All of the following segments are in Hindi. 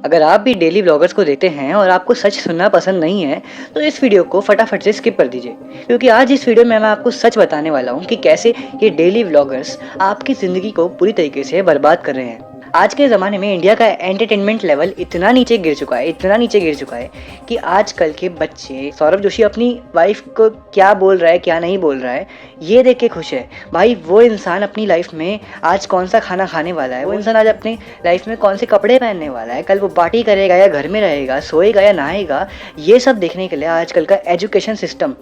अगर आप भी डेली व्लॉगर्स को देखते हैं और आपको सच सुनना पसंद नहीं है, तो इस वीडियो को फटाफट से स्किप कर दीजिए, क्योंकि आज इस वीडियो में मैं आपको सच बताने वाला हूँ कि कैसे ये डेली व्लॉगर्स आपकी ज़िंदगी को पूरी तरीके से बर्बाद कर रहे हैं। आज के ज़माने में इंडिया का एंटरटेनमेंट लेवल इतना नीचे गिर चुका है, इतना नीचे गिर चुका है कि आजकल के बच्चे सौरभ जोशी अपनी वाइफ को क्या बोल रहा है, क्या नहीं बोल रहा है, ये देख के खुश है। भाई वो इंसान अपनी लाइफ में आज कौन सा खाना खाने वाला है, वो इंसान आज अपनी लाइफ में कौन से कपड़े पहनने वाला है, कल वो पार्टी करेगा या घर में रहेगा, सोएगा या नहाएगा, ये सब देखने के लिए आजकल का एजुकेशन सिस्टम,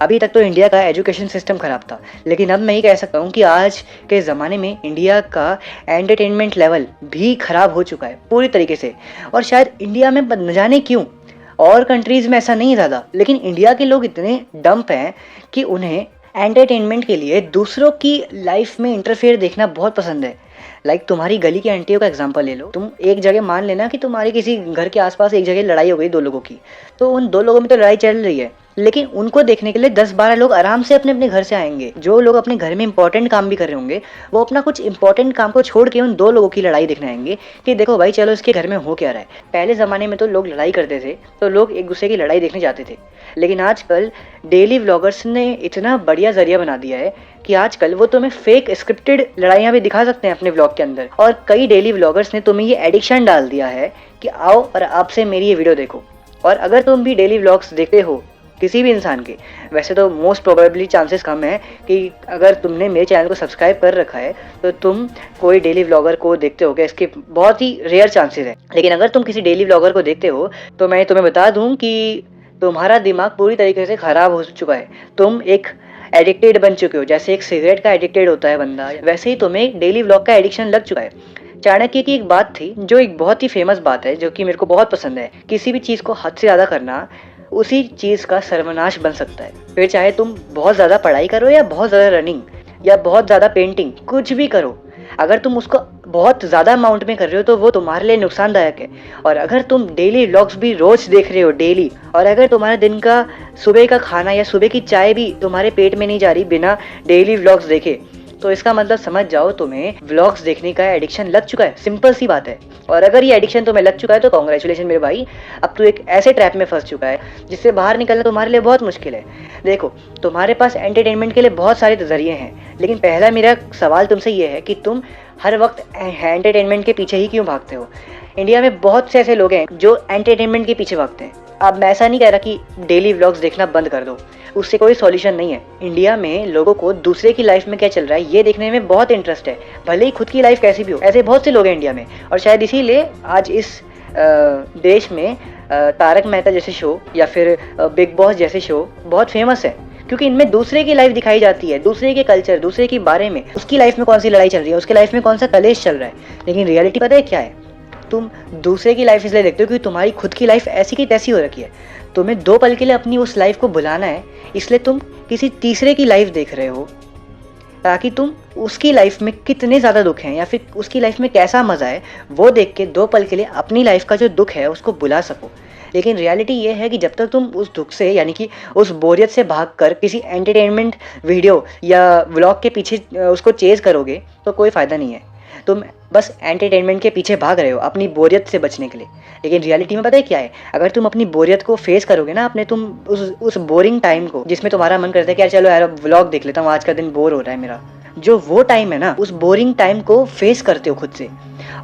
अभी तक तो इंडिया का एजुकेशन सिस्टम ख़राब था, लेकिन अब मैं ये कह सकता हूँ कि आज के ज़माने में इंडिया का एंटरटेनमेंट लेवल भी ख़राब हो चुका है पूरी तरीके से। और शायद इंडिया में न जाने क्यों, और कंट्रीज़ में ऐसा नहीं है ज़्यादा, लेकिन इंडिया के लोग इतने डम्प हैं कि उन्हें एंटरटेनमेंट के लिए दूसरों की लाइफ में इंटरफेयर देखना बहुत पसंद है। तुम्हारी गली की आंटियों का एग्जांपल ले लो। तुम एक जगह मान लेना कि तुम्हारी किसी घर के आसपास एक जगह लड़ाई हो गई दो लोगों की, तो उन दो लोगों में तो लड़ाई चल रही है, लेकिन उनको देखने के लिए 10-12 लोग आराम से अपने अपने घर से आएंगे। जो लोग अपने घर में इंपॉर्टेंट काम भी कर रहे होंगे, वो अपना कुछ इंपॉर्टेंट काम को छोड़ के उन दो लोगों की लड़ाई देखने आएंगे कि देखो भाई चलो इसके घर में हो क्या रहा है। पहले ज़माने में तो लोग लड़ाई करते थे तो लोग एक दूसरे की लड़ाई देखने जाते थे, लेकिन आजकल डेली व्लॉगर्स ने इतना बढ़िया जरिया बना दिया है कि आजकल वो तुम्हें फेक स्क्रिप्टेड लड़ाइयाँ भी दिखा सकते हैं अपने व्लॉग के अंदर। और कई डेली व्लॉगर्स ने तुम्हें ये एडिक्शन डाल दिया है कि आओ और आपसे मेरी ये वीडियो देखो। और अगर तुम भी डेली व्लॉग्स देखते हो किसी भी इंसान के, वैसे तो मोस्ट प्रोबेबली चांसेस कम है कि अगर तुमने मेरे चैनल को सब्सक्राइब कर रखा है तो तुम कोई डेली व्लॉगर को देखते होगे, इसके बहुत ही रेयर चांसेस है। लेकिन अगर तुम किसी डेली व्लॉगर को देखते हो तो मैं तुम्हें बता दूं कि तुम्हारा दिमाग पूरी तरीके से ख़राब हो चुका है। तुम एक एडिक्टेड बन चुके हो, जैसे एक सिगरेट का एडिक्टेड होता है बंदा, वैसे ही तुम्हें डेली व्लॉग का एडिक्शन लग चुका है। चाणक्य की एक बात थी जो एक बहुत ही फेमस बात है, जो कि मेरे को बहुत पसंद है। किसी भी चीज़ को हद से ज़्यादा करना उसी चीज़ का सर्वनाश बन सकता है। फिर चाहे तुम बहुत ज़्यादा पढ़ाई करो या बहुत ज़्यादा रनिंग या बहुत ज़्यादा पेंटिंग, कुछ भी करो, अगर तुम उसको बहुत ज़्यादा अमाउंट में कर रहे हो तो वो तुम्हारे लिए नुकसानदायक है। और अगर तुम डेली व्लॉग्स भी रोज़ देख रहे हो डेली, और अगर तुम्हारे दिन का सुबह का खाना या सुबह की चाय भी तुम्हारे पेट में नहीं जा रही बिना डेली व्लॉग्स देखे, तो इसका मतलब समझ जाओ तुम्हें व्लॉग्स देखने का एडिक्शन लग चुका है। सिंपल सी बात है। और अगर ये एडिक्शन तुम्हें लग चुका है तो कॉन्ग्रेचुलेशन मेरे भाई, अब तू एक ऐसे ट्रैप में फंस चुका है जिससे बाहर निकलना तुम्हारे लिए बहुत मुश्किल है। देखो, तुम्हारे पास एंटरटेनमेंट के लिए बहुत सारे जरिए हैं, लेकिन पहला मेरा सवाल तुमसे ये है कि तुम हर वक्त एंटरटेनमेंट के पीछे ही क्यों भागते हो। इंडिया में बहुत से ऐसे लोग हैं जो एंटरटेनमेंट के पीछे भागते हैं। अब मैं ऐसा नहीं कह रहा कि डेली व्लॉग्स देखना बंद कर दो, उससे कोई सॉल्यूशन नहीं है। इंडिया में लोगों को दूसरे की लाइफ में क्या चल रहा है ये देखने में बहुत इंटरेस्ट है, भले ही खुद की लाइफ कैसी भी हो। ऐसे बहुत से लोग हैं इंडिया में, और शायद इसीलिए आज इस देश में तारक मेहता जैसे शो या फिर बिग बॉस जैसे शो बहुत फेमस है, क्योंकि इनमें दूसरे की लाइफ दिखाई जाती है, दूसरे के कल्चर, दूसरे के बारे में, उसकी लाइफ में कौन सी लड़ाई चल रही है, उसके लाइफ में कौन सा कलेश चल रहा है। लेकिन रियलिटी पता है क्या है? तुम दूसरे की लाइफ इसलिए देखते हो क्योंकि तुम्हारी खुद की लाइफ ऐसी की तैसी हो रखी है। तुम्हें 2 पल के लिए अपनी उस लाइफ को भुलाना है, इसलिए तुम किसी तीसरे की लाइफ देख रहे हो, ताकि तुम उसकी लाइफ में कितने ज़्यादा दुख हैं या फिर उसकी लाइफ में कैसा मज़ा है वो देख के 2 पल के लिए अपनी लाइफ का जो दुख है उसको भुला सको। लेकिन रियलिटी ये है कि जब तक तुम उस दुख से, यानी कि उस बोरियत से भागकर किसी एंटरटेनमेंट वीडियो या व्लॉग के पीछे उसको चेज़ करोगे तो कोई फ़ायदा नहीं है। तुम बस एंटरटेनमेंट के पीछे भाग रहे हो अपनी बोरियत से बचने के लिए। लेकिन रियलिटी में पता है क्या है? अगर तुम अपनी बोरियत को फेस करोगे ना, अपने तुम उस बोरिंग टाइम को जिसमें तुम्हारा मन करता है कि यार चलो यार व्लॉग देख लेता हूँ, आज का दिन बोर हो रहा है मेरा, जो वो टाइम है ना, उस बोरिंग टाइम को फेस करते हो खुद से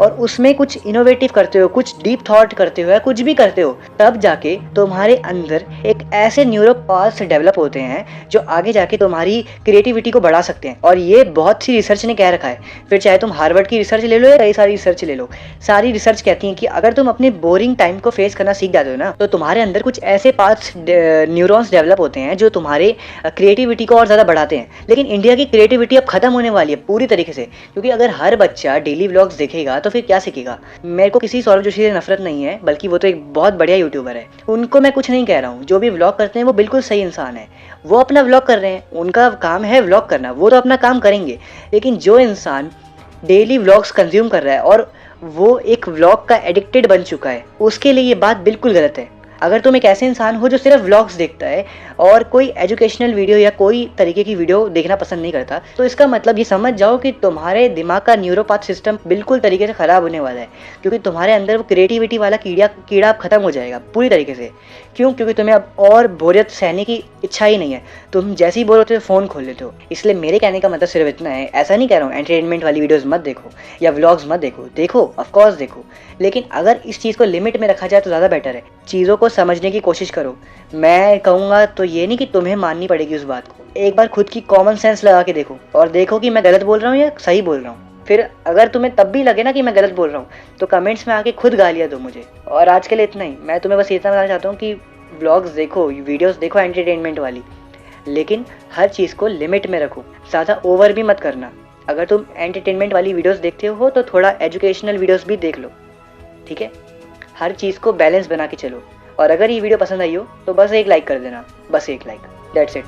और उसमें कुछ इनोवेटिव करते हो, कुछ डीप थॉट करते हो या कुछ भी करते हो, तब जाके तुम्हारे अंदर एक ऐसे न्यूरो पाथ्स डेवलप होते हैं जो आगे जाके तुम्हारी क्रिएटिविटी को बढ़ा सकते हैं। और ये बहुत सी रिसर्च ने कह रखा है। फिर चाहे तुम हार्वर्ड की रिसर्च ले लो या कई सारी रिसर्च ले लो, सारी रिसर्च कहती है कि अगर तुम अपने बोरिंग टाइम को फेस करना सीख जाते हो ना, तो तुम्हारे अंदर कुछ ऐसे पाथ्स, न्यूरॉन्स डेवलप होते हैं जो तुम्हारे क्रिएटिविटी को और ज़्यादा बढ़ाते हैं। लेकिन इंडिया की क्रिएटिविटी अब खत्म होने वाली है पूरी तरीके से, क्योंकि अगर हर बच्चा डेली व्लॉग्स देखेगा तो फिर क्या सीखेगा। मेरे को किसी सौरभ जोशी से नफरत नहीं है, बल्कि वो तो एक बहुत बढ़िया यूट्यूबर है, उनको मैं कुछ नहीं कह रहा हूँ। जो भी व्लॉग करते हैं वो बिल्कुल सही इंसान है, वो अपना व्लॉग कर रहे हैं, उनका काम है व्लॉग करना, वो तो अपना काम करेंगे। लेकिन जो इंसान डेली व्लॉग्स कंज्यूम कर रहा है और वो एक व्लॉग का एडिक्टेड बन चुका है, उसके लिए ये बात बिल्कुल गलत है। अगर तुम एक ऐसे इंसान हो जो सिर्फ व्लॉग्स देखता है और कोई एजुकेशनल वीडियो या कोई तरीके की वीडियो देखना पसंद नहीं करता, तो इसका मतलब ये समझ जाओ कि तुम्हारे दिमाग का न्यूरोपाथ सिस्टम बिल्कुल तरीके से ख़राब होने वाला है, क्योंकि तुम्हारे अंदर वो क्रिएटिविटी वाला कीड़ा अब खत्म हो जाएगा पूरी तरीके से। क्यों? क्योंकि तुम्हें अब और बोरियत सहने की इच्छा ही नहीं है। तुम जैसे ही बोर होते हो फ़ोन खोल लेते हो। इसलिए मेरे कहने का मतलब सिर्फ इतना है, ऐसा नहीं कह रहा हूँ एंटरटेनमेंट वाली वीडियोज़ मत देखो या व्लॉग्स मत देखो, देखो ऑफकोर्स देखो, लेकिन अगर इस चीज़ को लिमिट में रखा जाए तो ज़्यादा बेटर है। चीज़ों को समझने की कोशिश करो। मैं कहूँगा तो ये नहीं कि तुम्हें माननी पड़ेगी उस बात को, एक बार खुद की कॉमन सेंस लगा के देखो और देखो कि मैं गलत बोल रहा हूँ या सही बोल रहा हूँ। फिर अगर तुम्हें तब भी लगे ना कि मैं गलत बोल रहा हूँ, तो कमेंट्स में आके खुद गालियाँ दो मुझे। और आज के लिए इतना ही। मैं तुम्हें बस इतना बताना चाहता हूँ कि व्लॉग्स देखो, वीडियोस देखो एंटरटेनमेंट वाली, लेकिन हर चीज़ को लिमिट में रखो, ज़्यादा ओवर भी मत करना। अगर तुम एंटरटेनमेंट वाली वीडियोस देखते हो तो थोड़ा एजुकेशनल वीडियोस भी देख लो, ठीक है? हर चीज़ को बैलेंस बना के चलो। और अगर ये वीडियो पसंद आई हो तो बस एक लाइक कर देना, बस एक लाइक, दैट्स इट।